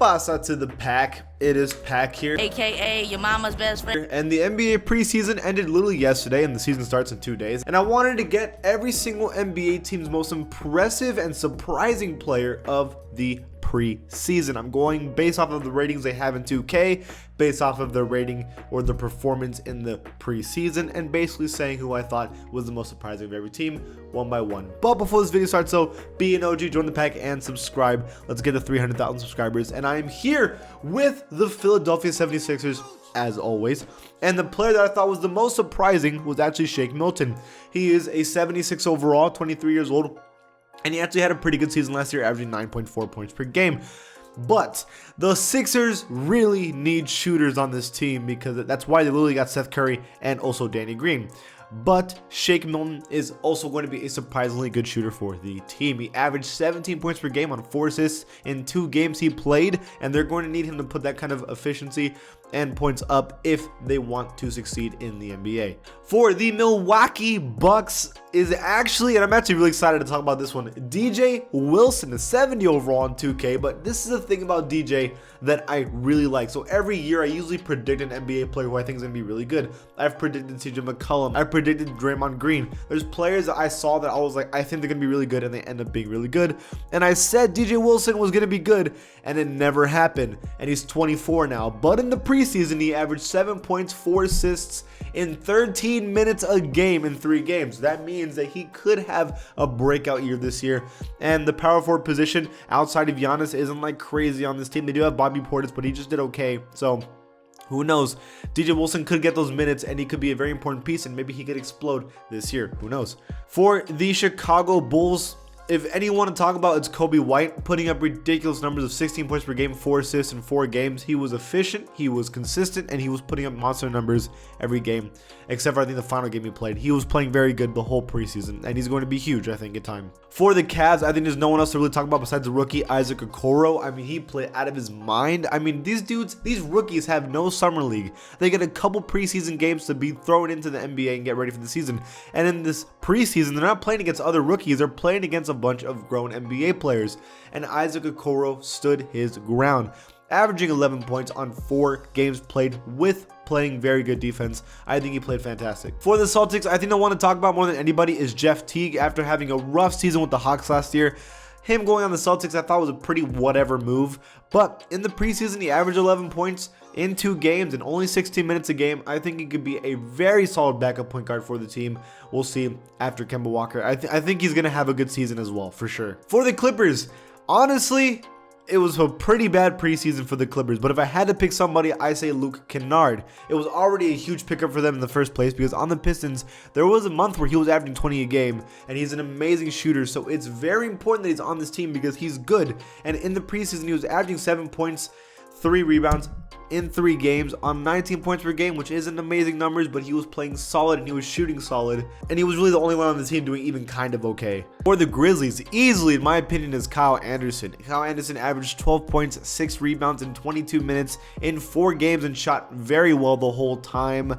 pasa to the pack? It is Pack here, aka your mama's best friend. and the NBA preseason ended literally yesterday, and the season starts in 2 days. And I wanted to get every single NBA team's most impressive and surprising player of the preseason. I'm going based off of the ratings they have in 2K, based off of their rating or the performance in the preseason, and basically saying who I thought was the most surprising of every team, one by one. But before this video starts, so be an OG, join the pack, and subscribe. Let's get to 300,000 subscribers. And I am here with the Philadelphia 76ers, as always. And the player that I thought was the most surprising was actually Shake Milton. He is a 76 overall, 23 years old. And he actually had a pretty good season last year, averaging 9.4 points per game. But the Sixers really need shooters on this team, because that's why they literally got Seth Curry and also Danny Green. But Shake Milton is also going to be a surprisingly good shooter for the team. He averaged 17 points per game on 4 assists in 2 games he played, and they're going to need him to put that kind of efficiency and points up if they want to succeed in the NBA. For the Milwaukee Bucks is actually, and I'm actually really excited to talk about this one, DJ Wilson, a 70 overall on 2K. But this is the thing about DJ that I really like. So every year I usually predict an NBA player who I think is going to be really good. I've predicted CJ McCollum. I've predicted Draymond Green. There's players that I saw that I was like, I think they're going to be really good, and they end up being really good. And I said DJ Wilson was going to be good, and it never happened. And he's 24 now. But in the preseason, he averaged 7 points, 4 assists in 13 minutes a game in 3 games. That means that he could have a breakout year this year. And the power forward position outside of Giannis isn't like crazy on this team. They do have Bobby Portis, but he just did okay. So who knows? DJ Wilson could get those minutes, and he could be a very important piece, and maybe he could explode this year. Who knows? For the Chicago Bulls, if anyone to talk about, it's Kobe White, putting up ridiculous numbers of 16 points per game, 4 assists in 4 games. He was efficient, he was consistent, and he was putting up monster numbers every game, except for I think the final game he played. He was playing very good the whole preseason, and he's going to be huge, I think, in time. For the Cavs, I think there's no one else to really talk about besides the rookie Isaac Okoro. I mean, he played out of his mind. I mean, these rookies have no summer league. They get a couple preseason games to be thrown into the NBA and get ready for the season. And in this preseason, they're not playing against other rookies. They're playing against a bunch of grown NBA players. And Isaac Okoro stood his ground, averaging 11 points on 4 games played with playing very good defense. I think he played fantastic. For the Celtics, I think I want to talk about more than anybody is Jeff Teague. After having a rough season with the Hawks last year, him going on the Celtics I thought was a pretty whatever move. But in the preseason, he averaged 11 points in 2 games and only 16 minutes a game. I think he could be a very solid backup point guard for the team. We'll see after Kemba Walker. I think he's going to have a good season as well, for sure. For the Clippers, honestly, it was a pretty bad preseason for the Clippers, but if I had to pick somebody, I say Luke Kennard. It was already a huge pickup for them in the first place, because on the Pistons, there was a month where he was averaging 20 a game, and he's an amazing shooter, so it's very important that he's on this team because he's good. And in the preseason, he was averaging 7 points, 3 rebounds in 3 games on 19 points per game, which isn't amazing numbers, but he was playing solid and he was shooting solid, and he was really the only one on the team doing even kind of okay. For the Grizzlies, easily in my opinion is Kyle Anderson. Kyle Anderson averaged 12 points, 6 rebounds in 22 minutes in 4 games and shot very well the whole time.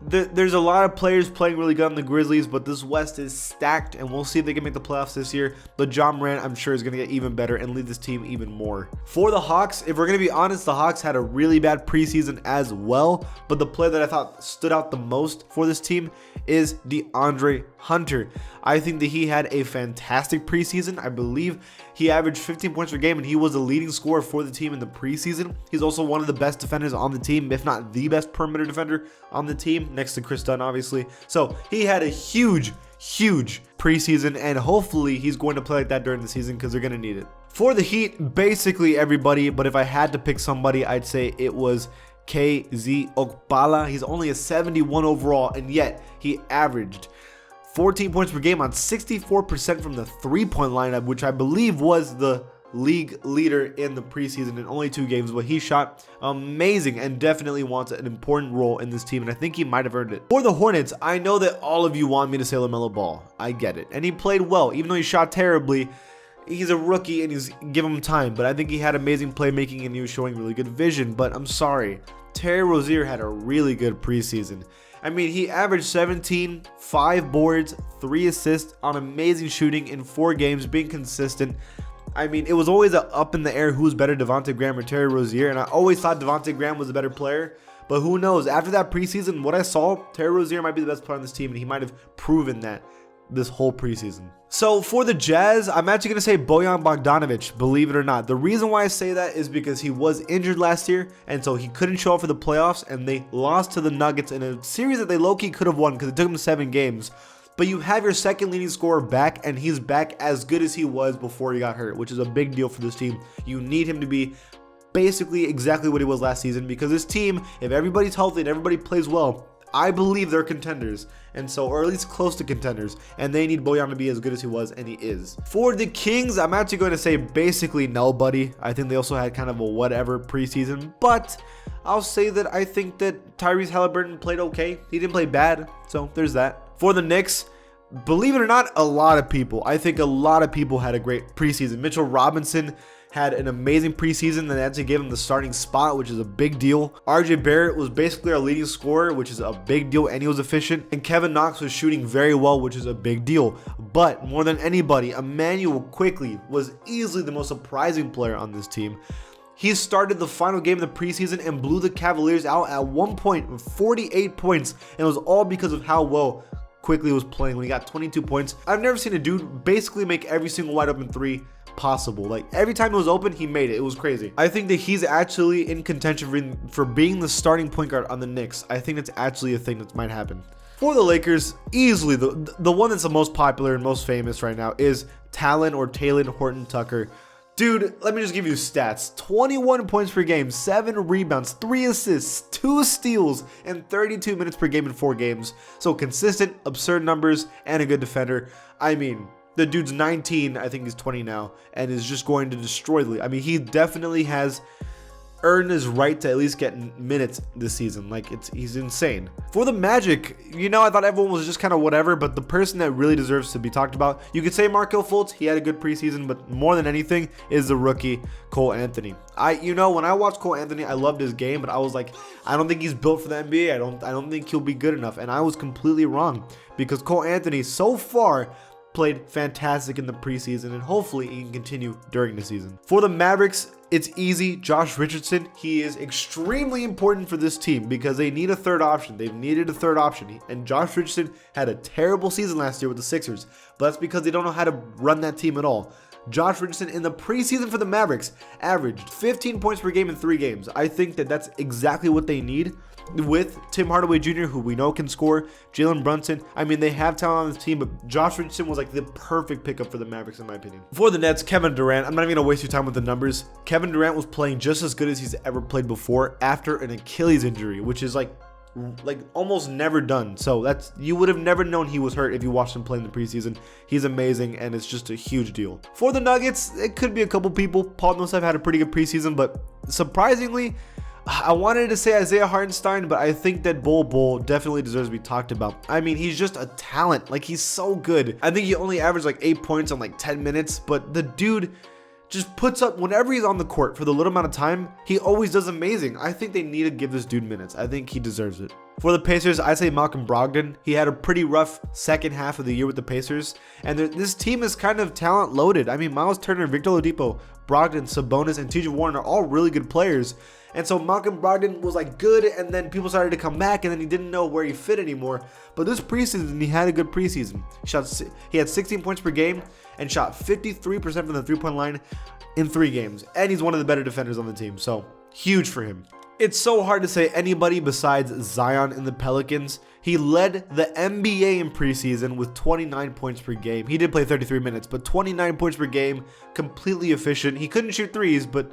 There's a lot of players playing really good on the Grizzlies, but this West is stacked, and we'll see if they can make the playoffs this year. But John Morant, I'm sure, is going to get even better and lead this team even more. For the Hawks, if we're going to be honest, the Hawks had a really bad preseason as well, but the player that I thought stood out the most for this team is DeAndre Hunter. I think that he had a fantastic preseason. I believe he averaged 15 points per game, and he was the leading scorer for the team in the preseason. He's also one of the best defenders on the team, if not the best perimeter defender on the team, next to Chris Dunn, obviously. So he had a huge preseason, and hopefully he's going to play like that during the season because they're going to need it. For the Heat, basically everybody, but if I had to pick somebody, I'd say it was KZ Okpala. He's only a 71 overall, and yet he averaged 14 points per game on 64% from the 3-point lineup, which I believe was the league leader in the preseason in only 2 games, but he shot amazing and definitely wants an important role in this team, and I think he might have earned it. For the Hornets, I know that all of you want me to say LaMelo Ball. I get it, and he played well, even though he shot terribly. He's a rookie and give him time, but I think he had amazing playmaking and he was showing really good vision. But I'm sorry, Terry Rozier had a really good preseason. I mean, he averaged 17, 5 boards, 3 assists on amazing shooting in 4 games, being consistent. I mean, it was always a up in the air who's better, Devontae Graham or Terry Rozier, and I always thought Devontae Graham was a better player. But who knows? After that preseason, what I saw, Terry Rozier might be the best player on this team, and he might have proven that this whole preseason. So for the Jazz, I'm actually going to say Bojan Bogdanovic, believe it or not. The reason why I say that is because he was injured last year, and so he couldn't show up for the playoffs, and they lost to the Nuggets in a series that they low-key could have won because it took them 7 games. But you have your second leading scorer back, and he's back as good as he was before he got hurt, which is a big deal for this team. You need him to be basically exactly what he was last season, because this team, if everybody's healthy and everybody plays well, I believe they're contenders, and so, or at least close to contenders, and they need Bojan to be as good as he was, and he is. For the Kings, I'm actually going to say basically nobody. I think they also had kind of a whatever preseason, but I'll say that I think that Tyrese Halliburton played okay. He didn't play bad, so there's that. For the Knicks, believe it or not, I think a lot of people had a great preseason. Mitchell Robinson had an amazing preseason that actually gave him the starting spot, which is a big deal. RJ Barrett was basically our leading scorer, which is a big deal, and he was efficient. And Kevin Knox was shooting very well, which is a big deal. But more than anybody, Emmanuel Quickley was easily the most surprising player on this team. He started the final game of the preseason and blew the Cavaliers out at one point with 48 points, and it was all because of how well Quickley was playing when he got 22 points. I've never seen a dude basically make every single wide open three possible. Like, every time it was open, he made it. It was crazy. I think that he's actually in contention for being the starting point guard on the Knicks. I think that's actually a thing that might happen. For the Lakers, easily the one that's the most popular and most famous right now is Talen Horton Tucker. Dude, let me just give you stats. 21 points per game, 7 rebounds, 3 assists, 2 steals, and 32 minutes per game in 4 games. So consistent, absurd numbers, and a good defender. I mean, the dude's 19, I think he's 20 now, and is just going to destroy the league. I mean, he definitely has earned his right to at least get minutes this season. Like, he's insane. For the Magic, I thought everyone was just kind of whatever, but the person that really deserves to be talked about, you could say Markelle Fultz. He had a good preseason, but more than anything is the rookie Cole Anthony. When I watched Cole Anthony, I loved his game, but I was like, I don't think he's built for the NBA. I don't think he'll be good enough, and I was completely wrong, because Cole Anthony so far played fantastic in the preseason, and hopefully he can continue during the season. For the Mavericks, it's easy. Josh Richardson, he is extremely important for this team because they need a third option. They've needed a third option, and Josh Richardson had a terrible season last year with the Sixers, but that's because they don't know how to run that team at all. Josh Richardson in the preseason for the Mavericks averaged 15 points per game in 3 games. I think that that's exactly what they need with Tim Hardaway Jr., who we know can score, Jalen Brunson. I mean, they have talent on this team, but Josh Richardson was like the perfect pickup for the Mavericks, in my opinion. For the Nets, Kevin Durant, I'm not even going to waste your time with the numbers. Kevin Durant was playing just as good as he's ever played before after an Achilles injury, which is like almost never done. So you would have never known he was hurt if you watched him play in the preseason. He's amazing, and it's just a huge deal. For the Nuggets, it could be a couple people. Paul Millsap had a pretty good preseason, but surprisingly, I wanted to say Isaiah Hartenstein, but I think that Bol definitely deserves to be talked about. I mean, he's just a talent. Like, he's so good. I think he only averaged like 8 points on like 10 minutes, but the dude just puts up, whenever he's on the court for the little amount of time, he always does amazing. I think they need to give this dude minutes. I think he deserves it. For the Pacers, I'd say Malcolm Brogdon. He had a pretty rough second half of the year with the Pacers, and this team is kind of talent loaded. I mean, Miles Turner, Victor Oladipo, Brogdon, Sabonis, and TJ Warren are all really good players. And so Malcolm Brogdon was like good, and then people started to come back, and then he didn't know where he fit anymore. But this preseason, he had a good preseason. He had 16 points per game and shot 53% from the three-point line in 3 games. And he's one of the better defenders on the team, so huge for him. It's so hard to say anybody besides Zion in the Pelicans. He led the NBA in preseason with 29 points per game. He did play 33 minutes, but 29 points per game, completely efficient. He couldn't shoot threes, but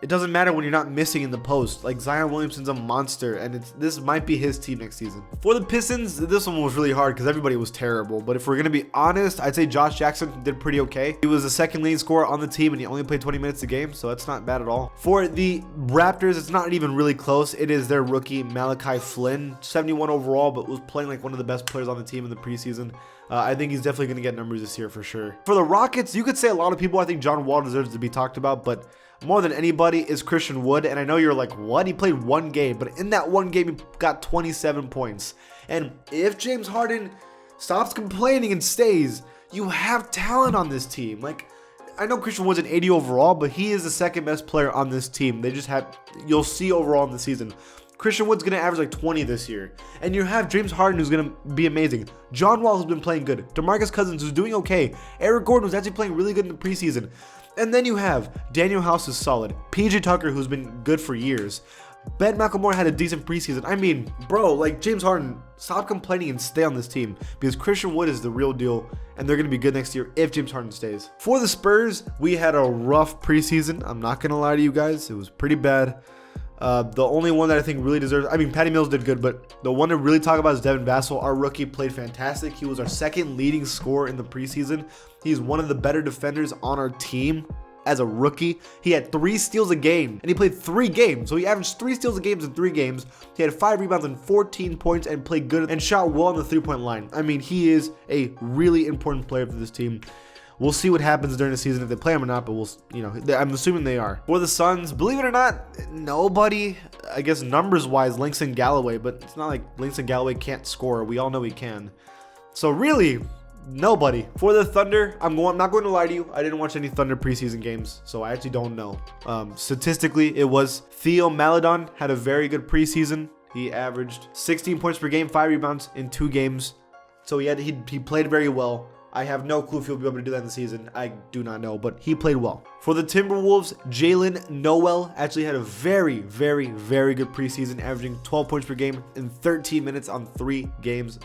it doesn't matter when you're not missing in the post. Like, Zion Williamson's a monster, and this might be his team next season. For the Pistons, this one was really hard because everybody was terrible. But if we're going to be honest, I'd say Josh Jackson did pretty okay. He was the second leading scorer on the team, and he only played 20 minutes a game, so that's not bad at all. For the Raptors, it's not even really close. It is their rookie, Malachi Flynn, 71 overall, but was playing like one of the best players on the team in the preseason. I think he's definitely going to get numbers this year for sure. For the Rockets, you could say a lot of people, I think John Wall deserves to be talked about, but more than anybody is Christian Wood. And I know you're like, what? He played 1 game, but in that 1 game, he got 27 points. And if James Harden stops complaining and stays, you have talent on this team. Like, I know Christian Wood's an 80 overall, but he is the second best player on this team. They just have, you'll see overall in the season. Christian Wood's going to average like 20 this year. And you have James Harden, who's going to be amazing. John Wall, who's been playing good. DeMarcus Cousins, who's doing okay. Eric Gordon, who's actually playing really good in the preseason. And then you have Daniel House, who's solid. PJ Tucker, who's been good for years. Ben McLemore had a decent preseason. I mean, bro, like James Harden, stop complaining and stay on this team because Christian Wood is the real deal and they're going to be good next year if James Harden stays. For the Spurs, we had a rough preseason. I'm not going to lie to you guys. It was pretty bad. The only one that I think really deserves, I mean, Patty Mills did good, but the one to really talk about is Devin Vassell. Our rookie played fantastic. He was our second leading scorer in the preseason. He's one of the better defenders on our team. As a rookie, he had 3 steals a game and he played 3 games. So he averaged 3 steals a game in 3 games. He had 5 rebounds and 14 points and played good and shot well on the 3-point line. I mean, he is a really important player for this team. We'll see what happens during the season if they play him or not, but we'll, I'm assuming they are. For the Suns, believe it or not, nobody, I guess numbers wise, Langston Galloway, but it's not like Langston Galloway can't score. We all know he can. So really, nobody. For the Thunder, I'm not going to lie to you. I didn't watch any Thunder preseason games, so I actually don't know. Statistically, it was Theo Maledon had a very good preseason. He averaged 16 points per game, 5 rebounds in 2 games. So he played very well. I have no clue if he'll be able to do that in the season. I do not know, but he played well. For the Timberwolves, Jalen Noel actually had a very, very, very good preseason, averaging 12 points per game in 13 minutes on 3 games.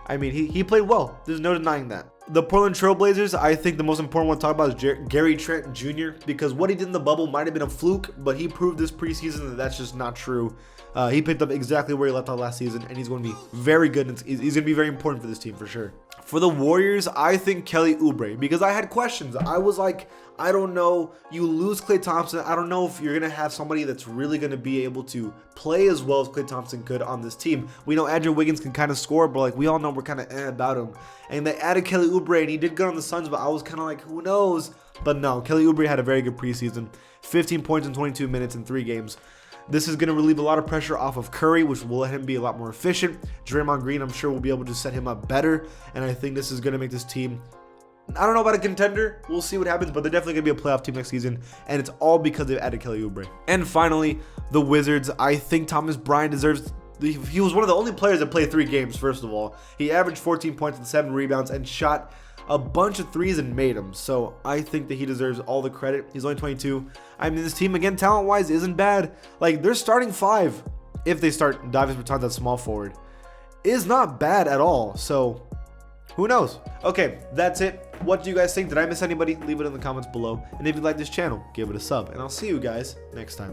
I mean, he played well. There's no denying that. The Portland Trailblazers, I think the most important one to talk about is Gary Trent Jr. because what he did in the bubble might have been a fluke, but he proved this preseason that that's just not true. He picked up exactly where he left off last season, and he's going to be very good. And he's going to be very important for this team for sure. For the Warriors, I think Kelly Oubre, because I had questions. I was like, I don't know. You lose Klay Thompson. I don't know if you're going to have somebody that's really going to be able to play as well as Klay Thompson could on this team. We know Andrew Wiggins can kind of score, but like we all know we're kind of about him. And they added Kelly Oubre, and he did good on the Suns, but I was kind of like, who knows? But no, Kelly Oubre had a very good preseason. 15 points in 22 minutes in 3 games. This is going to relieve a lot of pressure off of Curry, which will let him be a lot more efficient. Draymond Green, I'm sure, will be able to set him up better. And I think this is going to make this team, I don't know about a contender. We'll see what happens, but they're definitely going to be a playoff team next season. And it's all because they've added Kelly Oubre. And finally, the Wizards. I think Thomas Bryant deserves, he was one of the only players that played 3 games, first of all. He averaged 14 points and 7 rebounds and shot a bunch of threes and made them. So I think that he deserves all the credit. He's only 22. I mean, this team, again, talent-wise, isn't bad. Like, their starting 5, if they start Davis Bertans at small forward, is not bad at all. So who knows? Okay, that's it. What do you guys think? Did I miss anybody? Leave it in the comments below. And if you like this channel, give it a sub. And I'll see you guys next time.